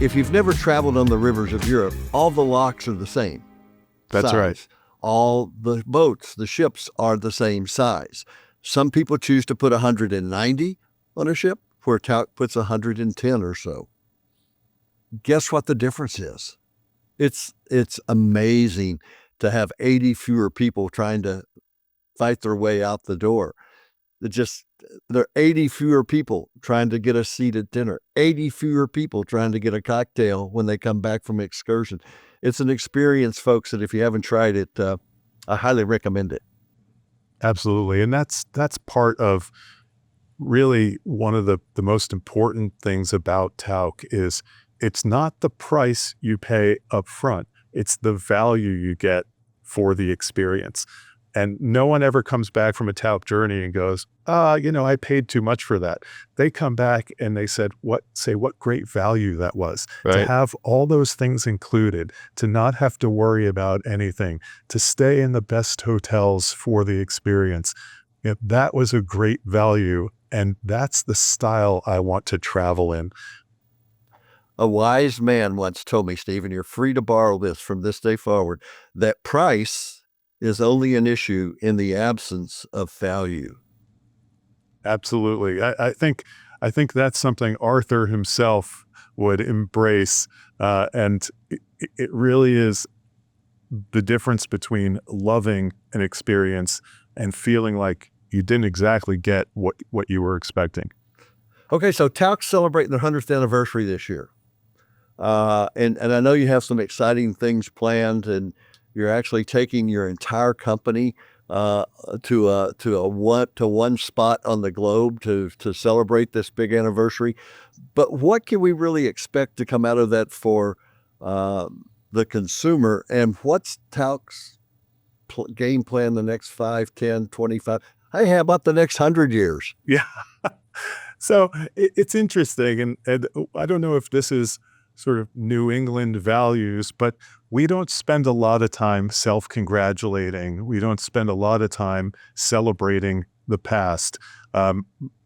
If you've never traveled on the rivers of Europe, all the locks are the same That's size. right. All the boats, the ships are the same size. Some people choose to put 190 on a ship, where Tauck puts 110 or so. Guess what the difference is? It's amazing to have 80 fewer people trying to fight their way out the door. There are 80 fewer people trying to get a seat at dinner, 80 fewer people trying to get a cocktail when they come back from excursion. It's an experience, folks, that if you haven't tried it, I highly recommend it. Absolutely. And that's part of really one of the most important things about Tauck is it's not the price you pay up front. It's the value you get for the experience. And no one ever comes back from a Tauck journey and goes, I paid too much for that. They come back and they what great value that was. Right. To have all those things included, to not have to worry about anything, to stay in the best hotels for the experience. That was a great value. And that's the style I want to travel in. A wise man once told me, Steve, and you're free to borrow this from this day forward, that price is only an issue in the absence of value. Absolutely. I think that's something Arthur himself would embrace. And it really is the difference between loving an experience and feeling like you didn't exactly get what you were expecting. Okay, so Tauck's celebrating their 100th anniversary this year. And I know you have some exciting things planned, and you're actually taking your entire company to one spot on the globe to celebrate this big anniversary. But what can we really expect to come out of that for the consumer? And what's Tauck's game plan the next 5, 10, 25? Hey, how about the next 100 years? Yeah. So it's interesting. And I don't know if this is sort of New England values, but we don't spend a lot of time self-congratulating. We don't spend a lot of time celebrating the past.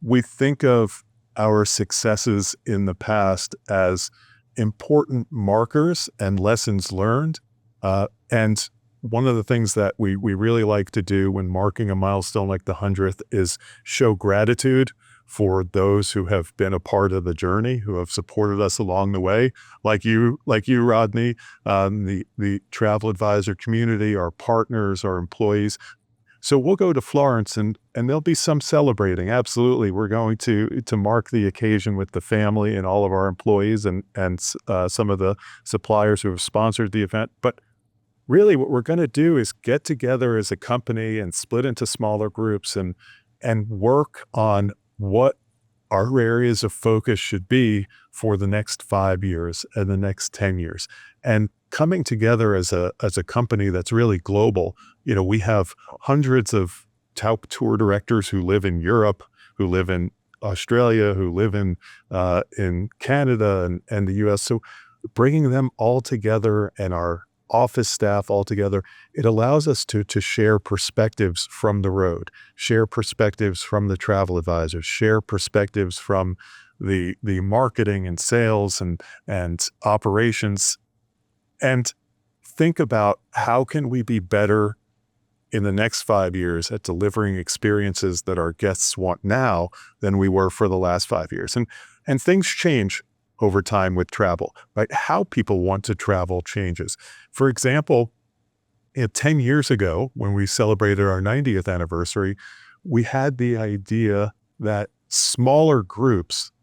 We think of our successes in the past as important markers and lessons learned. And one of the things that we really like to do when marking a milestone like the 100th is show gratitude for those who have been a part of the journey, who have supported us along the way, like you, Rodney, the travel advisor community, our partners, our employees. So we'll go to Florence and there'll be some celebrating. Absolutely. We're going to mark the occasion with the family and all of our employees and some of the suppliers who have sponsored the event. But really what we're going to do is get together as a company and split into smaller groups and work on what our areas of focus should be for the next 5 years and the next 10 years. And coming together as a company that's really global, we have hundreds of Tauck tour directors who live in Europe, who live in Australia, who live in Canada and the US. So bringing them all together and our office staff all together, it allows us to share perspectives from the road, share perspectives from the travel advisors, share perspectives from the marketing and sales and operations, and think about how can we be better in the next 5 years at delivering experiences that our guests want now than we were for the last 5 years. And things change over time with travel, right? How people want to travel changes. For example, 10 years ago, when we celebrated our 90th anniversary, we had the idea that smaller groups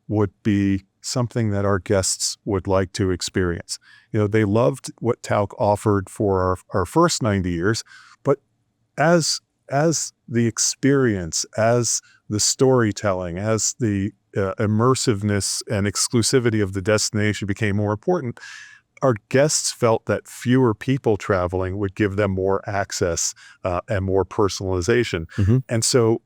would be something that our guests would like to experience. They loved what Tauck offered for our first 90 years, but as the experience, as the storytelling, as the immersiveness and exclusivity of the destination became more important, our guests felt that fewer people traveling would give them more access and more personalization. Mm-hmm. And so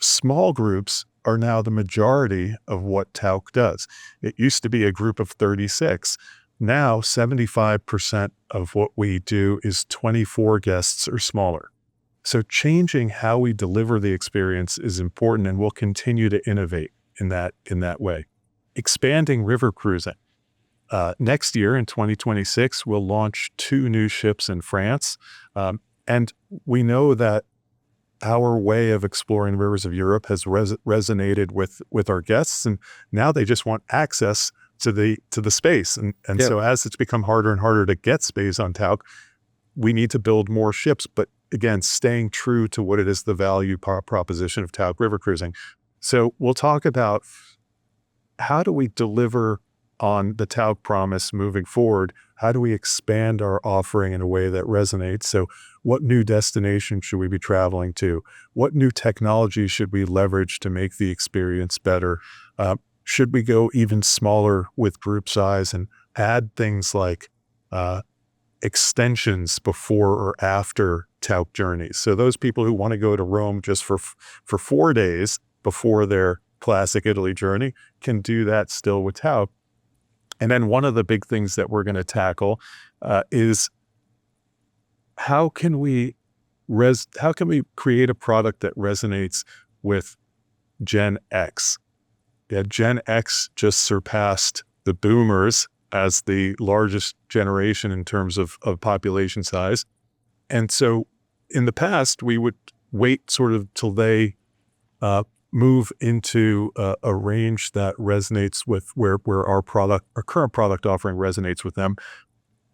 small groups are now the majority of what Tauck does. It used to be a group of 36. Now 75% of what we do is 24 guests or smaller. So changing how we deliver the experience is important, and we'll continue to innovate in that way. Expanding river cruising. Next year in 2026, we'll launch 2 new ships in France. And we know that our way of exploring rivers of Europe has resonated with our guests, and now they just want access to the space. And Yeah. so as it's become harder and harder to get space on Tauck, we need to build more ships, but again, staying true to what it is the value proposition of Tauck River Cruising. So we'll talk about how do we deliver on the Tauck promise moving forward? How do we expand our offering in a way that resonates? So what new destinations should we be traveling to? What new technology should we leverage to make the experience better? Should we go even smaller with group size and add things like extensions before or after Tauck journeys? So those people who want to go to Rome just for 4 days before their classic Italy journey can do that still with Tauck. And then one of the big things that we're going to tackle is how can we create a product that resonates with Gen X? Yeah, Gen X just surpassed the boomers as the largest generation in terms of population size. And so in the past, we would wait sort of till they move into a range that resonates with where our current product offering resonates with them.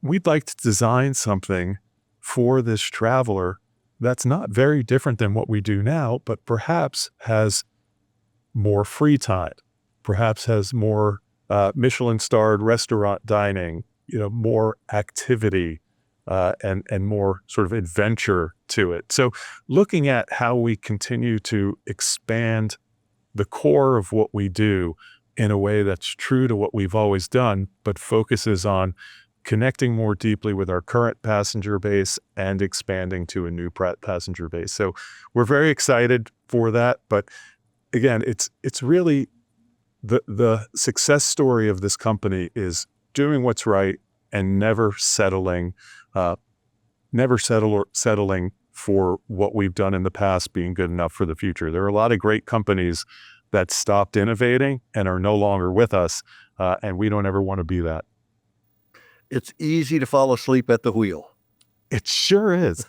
We'd like to design something for this traveler that's not very different than what we do now, but perhaps has more free time, perhaps has more Michelin-starred restaurant dining, more activity, and more sort of adventure to it. So looking at how we continue to expand the core of what we do in a way that's true to what we've always done, but focuses on connecting more deeply with our current passenger base and expanding to a new passenger base. So we're very excited for that. But again, it's really the success story of this company is doing what's right and never settling for what we've done in the past being good enough for the future. There are a lot of great companies that stopped innovating and are no longer with us, and we don't ever want to be that. It's easy to fall asleep at the wheel. It sure is.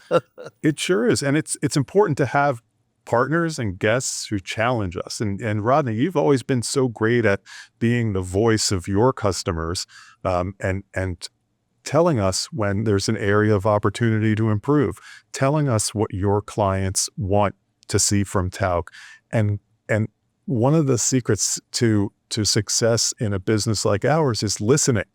It sure is. And it's important to have partners and guests who challenge us. And Rodney, you've always been so great at being the voice of your customers, and telling us when there's an area of opportunity to improve, telling us what your clients want to see from Tauck. And one of the secrets to success in a business like ours is listening.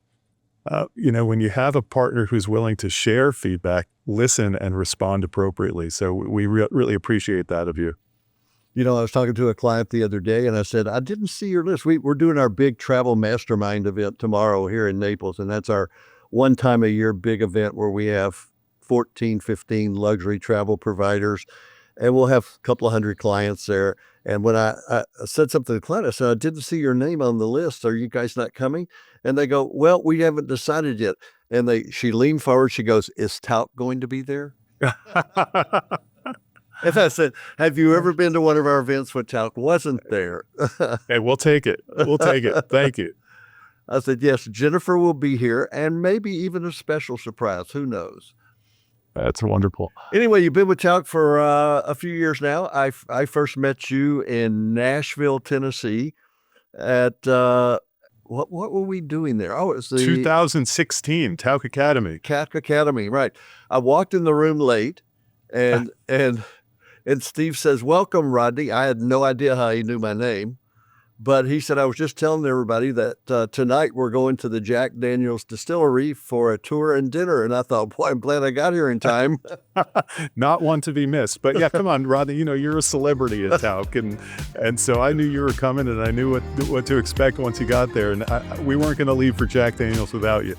When you have a partner who's willing to share feedback, listen and respond appropriately. So we really appreciate that of you. I was talking to a client the other day and I said, I didn't see your list. We're doing our big travel mastermind event tomorrow here in Naples. And that's our one time a year big event where we have 14, 15 luxury travel providers, and we'll have a couple of hundred clients there. And when I said something to the client, I said, I didn't see your name on the list. Are you guys not coming? And they go, well, we haven't decided yet. And she leaned forward. She goes, is Tauck going to be there? And I said, have you ever been to one of our events when Tauck wasn't there? Hey, we'll take it. We'll take it. Thank you. I said, yes, Jennifer will be here, and maybe even a special surprise. Who knows? That's wonderful. Anyway, you've been with Tauck for a few years now. I first met you in Nashville, Tennessee at, what were we doing there? Oh, it was the 2016 Tauck Academy. Tauck Academy, right. I walked in the room late, and Steve says, welcome, Rodney. I had no idea how he knew my name. But he said, I was just telling everybody that tonight we're going to the Jack Daniel's distillery for a tour and dinner. And I thought, boy, I'm glad I got here in time. Not one to be missed. But yeah, come on, Rodney, you're a celebrity at Tauck. And so I knew you were coming, and I knew what to expect once you got there. And we weren't going to leave for Jack Daniel's without you.